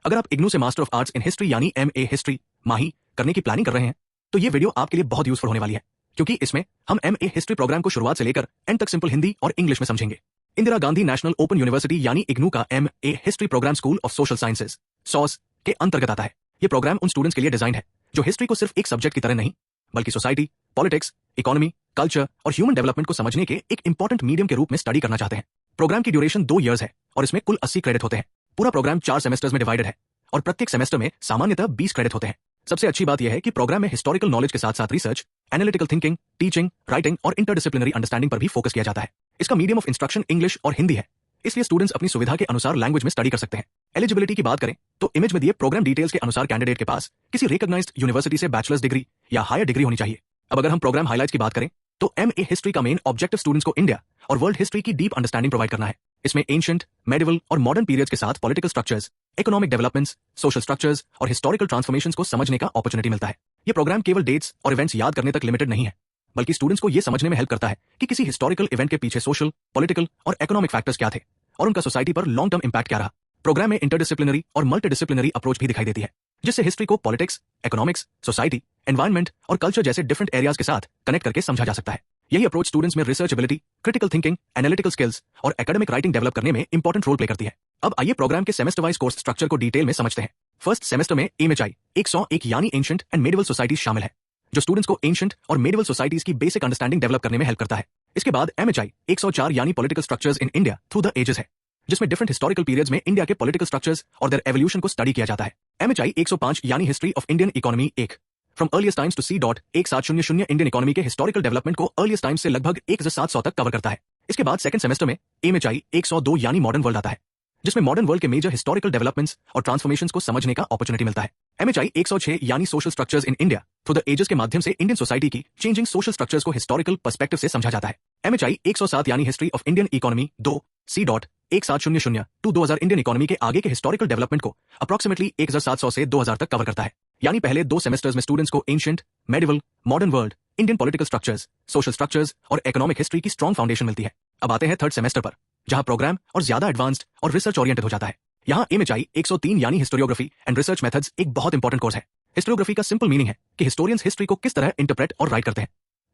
अगर आप इग्नू से master of arts in history यानी MA हिस्ट्री माही करने की प्लानिंग कर रहे हैं तो ये वीडियो आपके लिए बहुत यूजफुल होने वाली है, क्योंकि इसमें हम MA हिस्ट्री प्रोग्राम को शुरुआत से लेकर एंड तक सिंपल हिंदी और इंग्लिश में समझेंगे। Indira Gandhi national open university यानी इग्नू का MA history programme school of social sciences SOS के अंतर्गत आता है। ये प्रोग्राम उन स्टूडेंट्स के लिए डिजाइन है जो हिस्ट्री को सिर्फ एक सब्जेक्ट की तरह नहीं बल्कि सोसाइटी, पॉलिटिक्स, इकोनॉमी, कल्चर और ह्यूमन डेवलपमेंट को समझने के एक इंपॉर्टेंट मीडियम के रूप में स्टडी करना चाहते हैं। प्रोग्राम की ड्यूरेशन 2 इयर्स है और इसमें कुल 80 क्रेडिट होते हैं। पूरा प्रोग्राम 4 सेमेस्टर्स में डिवाइडेड है और प्रत्येक सेमेस्टर में सामान्यतः 20 क्रेडिट होते हैं। सबसे अच्छी बात यह है कि प्रोग्राम में हिस्टोरिकल नॉलेज के साथ साथ research, analytical thinking, teaching, writing और इंटरडिसिप्लिनरी अंडरस्टैंडिंग पर भी फोकस किया जाता है। इसका मीडियम ऑफ इंस्ट्रक्शन इंग्लिश और हिंदी है, इसलिए स्टूडेंट्स अपनी सुविधा के अनुसार लैंग्वेज में स्टडी कर सकते हैं। एलिजिबिलिटी की बात करें तो इमेज में दिए प्रोग्राम डिटेल्स के अनुसार कैंडिडेट के पास किसी रिकॉग्नाइज्ड यूनिवर्सिटी से बैचलर्स डिग्री या हायर डिग्री होनी चाहिए। अब अगर हम प्रोग्राम हाइलाइट्स की बात करें तो MA हिस्ट्री का मेन ऑब्जेक्टिव स्टूडेंट्स को इंडिया और वर्ल्ड हिस्ट्री की डीप अंडरस्टैंडिंग प्रोवाइड करना है। इसमें एंशिएंट, मेडिवल और मॉडर्न पीरियड्स के साथ political structures, economic developments, social structures और हिस्टोरिकल ट्रांसफॉर्मेशंस को समझने का अपॉर्चुनिटी मिलता है। ये प्रोग्राम केवल डेट्स और इवेंट्स याद करने तक लिमिटेड नहीं है, बल्कि स्टूडेंट्स को यह समझने में हेल्प करता है कि किसी हिस्टोरिकल इवेंट के पीछे सोशल, पॉलिटिकल और इकोनॉमिक फैक्टर्स क्या थे और उनका सोसाइटी पर लॉन्ग टर्म इंपैक्ट क्या रहा। प्रोग्राम में इंटरडिसिप्लिनरी और मल्टीडिसिप्लिनरी अप्रोच भी दिखाई देती है, जिससे हिस्ट्री को पॉलिटिक्स, इकोनॉमिक्स, सोसाइटी, एनवायरनमेंट और कल्चर जैसे डिफरेंट एरियाज के साथ कनेक्ट करके समझा जा सकता है। यही अप्रोच स्टूडेंट्स में research ability, critical thinking, analytical skills और एकेडमिक राइटिंग डेवलप करने में इंपॉर्टेंट रोल प्ले करती है। अब आइए प्रोग्राम के सेमेस्टर वाइज कोर्स स्ट्रक्चर को डिटेल में समझते हैं। फर्स्ट सेमेस्टर में MHI 101 यानी एंशिएंट एंड मेडिवल सोसाइटीज शामिल है, जो स्टूडेंट्स को एंशिएंट और मेडिवल सोसाइटीज की बेसिक अंडरस्टैंडिंग डेवलप करने में हेल्प करता है। इसके बाद MHI 104 यानी political structures in India through the ages है, जिसमें डिफरेंट हिस्टोरिकल पीरियड्स में इंडिया के पॉलिटिकल स्ट्रक्चर्स और देयर एवोल्यूशन को स्टडी किया जाता है। MHI 105 यानी history of Indian economy 1 from earliest times to C.1700 Indian economy के हिस्टोरिकल डेवलपमेंट को अर्लिएस्ट टाइम्स से लगभग 1700 तक कवर करता है। इसके बाद सेकंड सेमेस्टर में MHI 102 यानी मॉडर्न वर्ल्ड आता है, जिसमें मॉडर्न वर्ल्ड के मेजर हिस्टोरिकल डेवलपमेंट्स और ट्रांसफॉर्मेशंस को समझने का अपॉर्चुनिटी मिलता है। MHI 106 यानी social structures in India through the ages के माध्यम से इंडियन सोसाइटी की चेंजिंग सोशल स्ट्रक्चर्स को हिस्टोरिकल पर्सपेक्टिव से समझा जाता है। MHI 107 यानी history of Indian economy 2 C.1700 to 2000 Indian economy के आगे के हिस्टोरिकल डेवलपमेंट को अप्रोक्सीमेटली 1700 से 2000 तक कवर करता है। यानी पहले 2 सेमेस्टर्स में स्टूडेंट्स को ancient, medieval, modern world, Indian political structures, social structures और इकोनॉमिक हिस्ट्री की स्ट्रॉन्ग फाउंडेशन मिलती है। अब आते हैं थर्ड सेमेस्टर पर, जहां प्रोग्राम और ज्यादा एडवांस्ड और रिसर्च ओरिएंटेड हो जाता है। यहाँ MHI 103 यानी हिस्टोरियोग्राफी एंड रिसर्च मेथड्स एक बहुत इंपॉर्टेंट कोर्स है। हिस्टोरियोग्राफी का सिंपल मीनिंग है कि हिस्टोरियंस हिस्ट्री को किस तरह इंटरप्रेट और राइट करते हैं,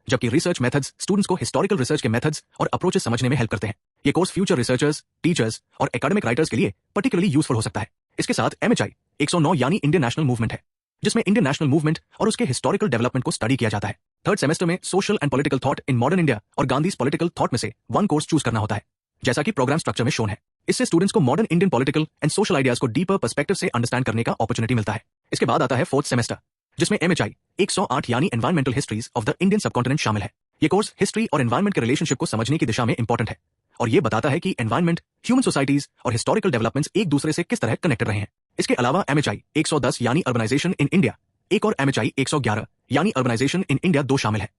जबकि रिसर्च मेथड्स स्टूडेंट्स को हिस्टोरिकल रिसर्च के मेथड्स और अप्रोचेस समझने में हेल्प करते हैं। ये कोर्स फ्यूचर रिसर्चर्स, टीचर्स और एकेडमिक राइटर्स के लिए पर्टिकुलरली यूजफुल हो सकता है। इसके साथ MHI 109 यानी इंडियन नेशनल मूवमेंट है, जिसमें इंडियन नेशनल मूवमेंट और उसके हिस्टोरिकल डेवलपमेंट को स्टडी किया जाता है। थर्ड सेमेस्टर में social and political thought in modern India और गांधीज पॉलिटिकल थॉट में से 1 कोर्स चूज करना होता है, जैसा कि प्रोग्राम स्ट्रक्चर में शोन है। इससे स्टूडेंट्स को modern Indian political and social ideas को डीपर पर्सपेक्टिव से अंडरस्टैंड करने का अपॉर्चुनिटी मिलता है। इसके बाद आता है फोर्थ सेमेस्टर, जिसमें MHI 108 यानी environmental histories of the Indian subcontinent शामिल है। ये कोर्स हिस्ट्री और एनवायरमेंट के रिलेशनशिप को समझने की दिशा में इंपॉर्टेंट है और ये बताता है कि एनवायरमेंट, ह्यूमन सोसाइटीज और हिस्टोरिकल डेवलपमेंट्स एक दूसरे से किस तरह कनेक्टेड रहे हैं। इसके अलावा MHI 110 यानी अर्बनाइजेशन इन इंडिया 1 और MHI 111 यानी अर्बनाइजेशन इन इंडिया 2 शामिल है,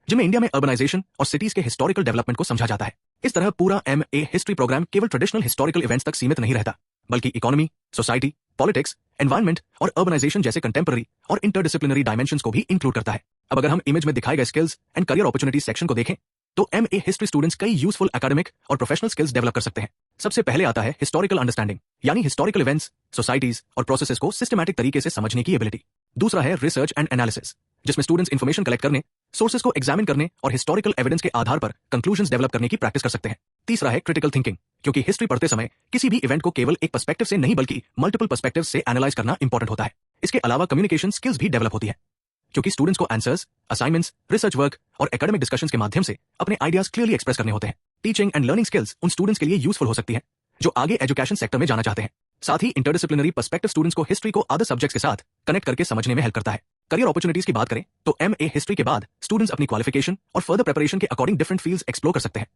जिनमें इंडिया में अर्बनाइजेशन और सिटीज के हिस्टोरिकल डेवलपमेंट को समझा जाता है। इस तरह पूरा MA हिस्ट्री प्रोग्राम केवल ट्रेडिशनल हिस्टोरिकल इवेंट्स तक सीमित नहीं रहता, बल्कि इकोनॉमी, सोसाइटी, पॉलिटिक्स, एनवायरमेंट और अर्बनाइजेशन जैसे कंटेम्पररी और इंटरडिसिप्लिनरी डायमेंशंस को भी इंक्लूड करता है। अब अगर हम इमेज में दिखाए गए skills and career opportunities section को देखें तो MA हिस्ट्री स्टूडेंट्स कई यूजफुल एकेडमिक और प्रोफेशनल स्किल्स डेवलप कर सकते हैं। सबसे पहले आता है हिस्टोरिकल अंडरस्टैंडिंग यानी हिस्टोरिकल इवेंट्स, सोसाइटीज और प्रोसेसेस को सिस्टमैटिक तरीके से समझने की एबिलिटी। दूसरा है रिसर्च एंड एनालिसिस, जिसमें स्टूडेंट्स इंफॉर्मेशन कलेक्ट करने, सोर्सेस को एग्जामिन करने और हिस्टोरिकल एविडेंस के आधार पर कंक्लूजन्स डेवलप करने की प्रैक्टिस कर सकते हैं। तीसरा है क्रिटिकल थिंकिंग, क्योंकि हिस्ट्री पढ़ते समय किसी भी इवेंट को केवल एक पर्सपेक्टिव से नहीं बल्कि मल्टीपल पर्सपेक्टिव से एनालाइज करना इंपॉर्टेंट होता है। इसके अलावा कम्युनिकेशन स्किल्स भी डेवलप होती है, क्योंकि स्टूडेंट्स को आंसर्स, असाइनमेंट्स, रिसर्च वर्क और एकेडमिक डिस्कशंस के माध्यम से अपने आइडियाज क्लियरली एक्सप्रेस करने होते हैं। टीचिंग एंड लर्निंग स्किल्स उन स्टूडेंट्स के लिए यूजफुल हो सकती है जो आगे एजुकेशन सेक्टर में जाना चाहते हैं। साथ ही इंटरडिसिप्लिनरी पर्सपेक्टिव स्टूडेंट्स को हिस्ट्री को अदर सब्जेक्ट्स के साथ कनेक्ट करके समझने में हेल्प करता है। करियर अपॉर्चुनिटीज की बात करें तो MA हिस्ट्री के बाद स्टूडेंट्स अपनी क्वालिफिकेशन और फर्दर प्रिपरेशन के अकॉर्डिंग डिफरेंट फील्ड्स एक्सप्लोर कर सकते हैं,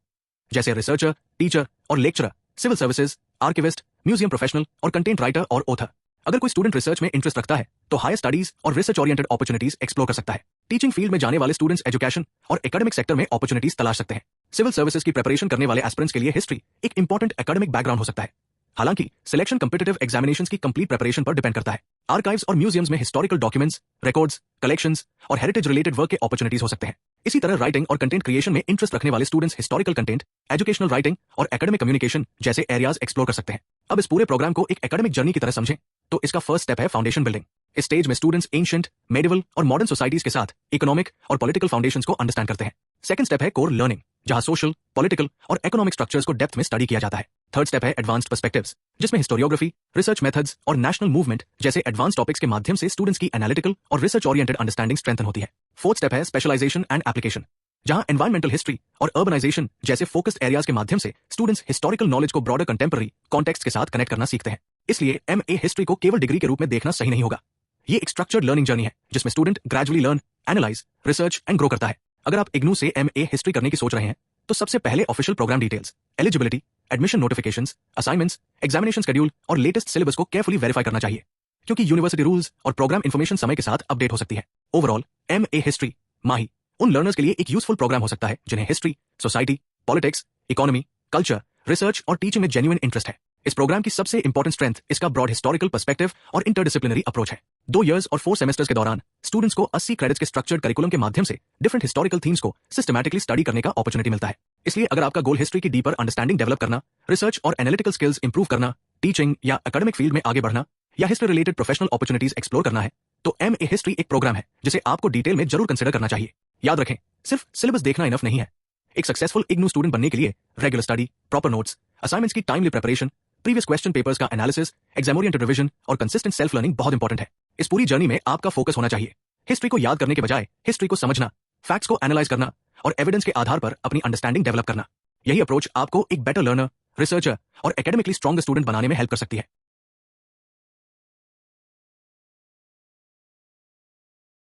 जैसे रिसर्चर, टीचर और lecturer, civil services, archivist, museum professional और कंटेंट राइटर और ऑथर। अगर कोई स्टूडेंट रिसर्च में इंटरेस्ट रखता है तो हायर स्टडीज और रिसर्च ओरिएंटेड अपॉर्चुनिटीज एक्सप्लोर कर सकता है। टीचिंग फील्ड में जाने वाले स्टूडेंट्स एजुकेशन और एकेडमिक सेक्टर में अपॉर्चुनिटीज तलाश सकते हैं। सिविल सर्विसेज की प्रिपरेशन करने वाले एस्पिरेंट्स के लिए हिस्ट्री एक इंपॉर्टेंट एकेडमिक बैकग्राउंड हो सकता है। हालांकि सिलेक्शन कॉम्पिटिटिव एग्जामिनेशंस की कंप्लीट प्रिपरेशन पर डिपेंड करता है। आर्काइव्स और म्यूजियम्स में हिस्टोरिकल डॉक्यूमेंट्स, रिकॉर्ड्स, कलेक्शंस और हेरिटेज रिलेटेड वर्क के अपॉर्चुनिटीज हो सकते हैं। इसी तरह राइटिंग और कंटेंट क्रिएशन में इंटरेस्ट रखने वाले students historical content, educational writing और एकेडमिक कम्युनिकेशन जैसे एरियाज एक्सप्लोर कर सकते हैं। अब इस पूरे प्रोग्राम को एक एकेडमिक जर्नी की तरह समझें, तो इसका फर्स्ट स्टेप है फाउंडेशन बिल्डिंग। इस स्टेज में स्टूडेंट्स एंशिएंट, मेडिवल और मॉडर्न सोसाइटीज के साथ इकोनॉमिक और पॉलिटिकल फाउंडेशंस को अंडरस्टैंड करते हैं। सेकंड स्टेप है कोर लर्निंग, जहां सोशल, पॉलिटिकल और इकोनॉमिक स्ट्रक्चर्स को डेप्थ में स्टडी किया जाता है। थर्ड स्टेप है एडवांस्ड पर्सपेक्टिव्स, जिसमें हिस्टोरियोग्राफी, रिसर्च मेथड्स और नेशनल मूवमेंट जैसे एडवांस टॉपिक्स के माध्यम से स्टूडेंट्स की एनालिटिकल और रिसर्च ओरिएंटेड अंडरस्टैंडिंग स्ट्रेंथन होती है। फोर्थ स्टेप है स्पेशलाइजेशन एंड एप्लीकेशन, जहां एनवायरमेंटल हिस्ट्री और अर्बनाइजेशन जैसे फोकस्ड एरियाज के माध्यम से स्टूडेंट्स हिस्टोरिकल नॉलेज को ब्रॉडर कंटेम्पररी कॉन्टेक्स्ट के साथ कनेक्ट करना सीखते हैं। इसलिए एमए हिस्ट्री को केवल डिग्री के रूप में देखना सही नहीं होगा। ये एक स्ट्रक्चर्ड लर्निंग जर्नी है जिसमें student gradually learn, analyse, research and grow करता है। अगर आप इग्नू से एमए हिस्ट्री करने की सोच रहे हैं तो सबसे पहले official programme details, eligibility, admission notifications, assignments, examination schedule और लेटेस्ट सिलेबस को केयरफुली वेरीफाई करना चाहिए, क्योंकि यूनिवर्सिटी रूल्स और प्रोग्राम इन्फॉर्मेशन समय के साथ अपडेट हो सकती है। ओवरऑल एमए हिस्ट्री माही उन लर्नर्स के लिए एक यूजफुल प्रोग्राम हो सकता है जिन्हें history, society, politics, economy, culture, research और टीचिंग में जेन्युइन इंटरेस्ट है। इस प्रोग्राम की सबसे इंपॉर्टेंट स्ट्रेंथ इसका ब्रॉड हिस्टोरिकल पर्सपेक्टिव और इंटरडिसिप्लिनरी अप्रोच है। 2 इयर्स और 4 सेमेस्टर्स के दौरान स्टूडेंट्स को 80 क्रेडिट्स के स्ट्रक्चर्ड करिकुलम के माध्यम से डिफरेंट हिस्टोरिकल थीम्स को सिस्टमैटिकली स्टडी करने का अपॉर्चुनिटी मिलता है। इसलिए अगर आपका गोल हिस्ट्री की डीपर अंडरस्टैंडिंग डेवलप करना, रिसर्च और एनालिटिकल स्किल्स इंप्रूव करना, टीचिंग या एकेडमिक फील्ड में आगे बढ़ना या history related professional opportunities explore करना है, तो एमए हिस्ट्री एक प्रोग्राम है जिसे आपको डिटेल में जरूर कंसिडर करना चाहिए। याद रखें, सिर्फ सिलेबस देखना इनफ नहीं है। एक सक्सेसफुल इग्नू स्टूडेंट बनने के लिए regular study, proper notes, assignments की timely preparation, previous question papers का एनालिसिस, एग्जाम ओरिएंटेड रिवीजन और कंसिस्टेंट सेल्फ लर्निंग बहुत इंपॉर्टेंट है। इस पूरी जर्नी में आपका फोकस होना चाहिए हिस्ट्री को याद करने के बजाय हिस्ट्री को समझना, फैक्ट्स को एनालाइज करना और एविडेंस के आधार पर अपनी अंडरस्टैंडिंग डेवलप करना। यही अप्रोच आपको एक बेटर लर्नर, रिसर्चर और एकेडमिकली स्ट्रॉन्गर स्टूडेंट बनाने में हेल्प कर सकती है।